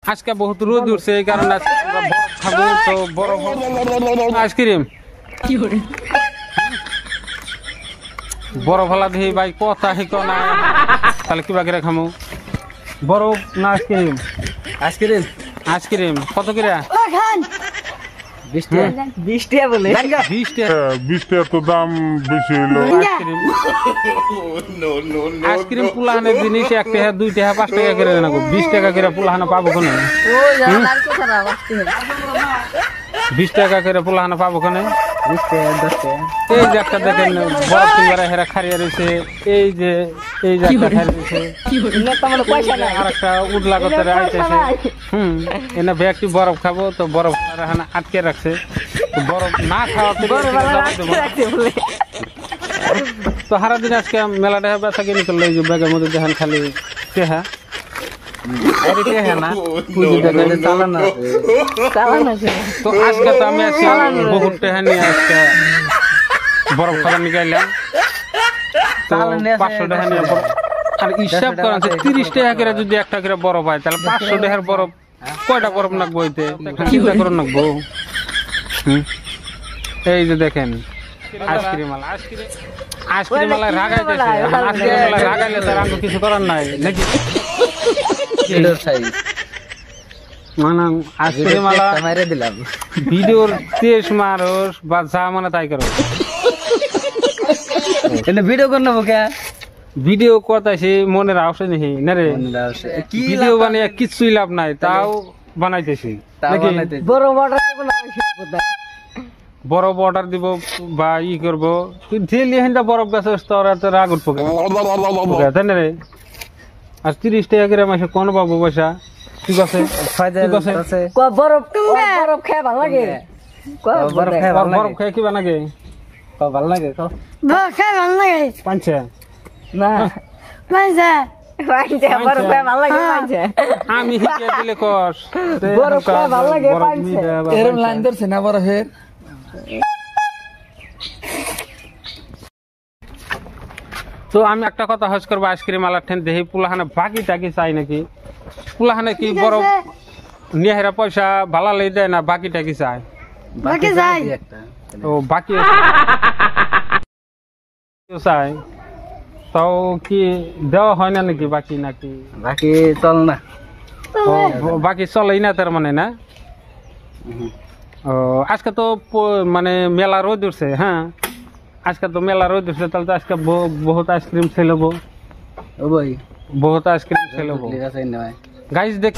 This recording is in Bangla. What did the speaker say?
আজকে বহুত রোদ উঠছে এই কারণে আজকে আমরা বরফ খাবো তো বরফ আইসক্রিম বরফ হলা দেখি ভাই কথা শিখ না তাহলে কিবা করে খামো বরফ না আইসক্রিম আইসক্রিম আইসক্রিম কত করে 20 টাকা বলে 20 টাকা 20 টাকা তো দাম বেশি হলো আইসক্রিম পুলাহানের জিনিস 1 টাকা 2 টাকা 5 টাকা করে না 20 টাকা করে পুলাহানা পাবো কোন 20 টাকা করে পুলাহানা পাবো কোন 20 টাকা 10 টাকা এই যে একটা দেখেন বড় সিঙ্গারা হেরা খারিয়া রয়েছে এই যে একটা খারিয়া রয়েছে পয়সা নাই আরেকটা উডলা কথা আইতেছে এনে ব্যক্তি বরফ খাবো তো বরফ আটকে রাখছে তো বরফ না খাওয়া তো সারাদিন আজকে মেলাটা বেচা কিনে করলে যে ব্যাগের মধ্যে দেখেন খালি চেহা তো আজকে তো আমি আছি বহুত টেহা নিয়ে আজকে বরফ খাবার নিকাইলাম তো 500 টাকা নিয়ে আর হিসাব করেন 30 টাকা করে যদি একটা করে বরফ হয় তাহলে 500 টাকার বরফ কয়টা বরফ নাকবো হইতে চিন্তা করে নাকবো এই যে দেখেন আইসক্রিম আলা রাগাইতেছে আইসক্রিম আলা রাগাইলে তার আমি কিছু করার নাই নাকি মানে আইসক্রিম আলা মেরে দিলাম ভিডিওর তেজ মারস বা যা মানে তাই করো এটা ভিডিও করব কে ভিডিও করতেছি মনের আওয়াজ নেই না রে ভিডিও বানিয়ে কিছুই লাভ নাই তাও বানাইতেছি বড় অর্ডার দেব না বরফ অর্ডার দিব বা ই করবো তুই ঢেলি হেনটা বরফ গাছে তোরা তো রাগ উঠবো তাই না রে আর 30 টাকা করে মাসে কোন পাবো পয়সা ঠিক আছে বরফ খায় ভালো লাগে বরফ খাই কি বানাগে ভালো লাগে পাঁচে না আমি হিকে দিলে কস বরফ খায় ভালো লাগে এরম লাইন ধরছে না বরফের তো আমি একটা কথা হজ করবো আইসক্রিম আলার ঠেন দেখি পুলাহানে বাকি টাকি চাই নাকি পুলাহানে কি বরফ নিয়ে পয়সা ভালো লেগে দেয় না বাকি টাকি চায় ও বাকি চাই তাও কি দেওয়া হয় না নাকি বাকি নাকি বাকি চল না বাকি চলেই না তার মানে না ও আজকে তো মানে মেলা রোদ উঠছে হ্যাঁ আজকে তো মেলা রোদ উঠছে তাহলে তো আজকে বহুত আইসক্রিম খেলবো ও ভাই বহুত আইসক্রিম খেলবো গাইস দেখ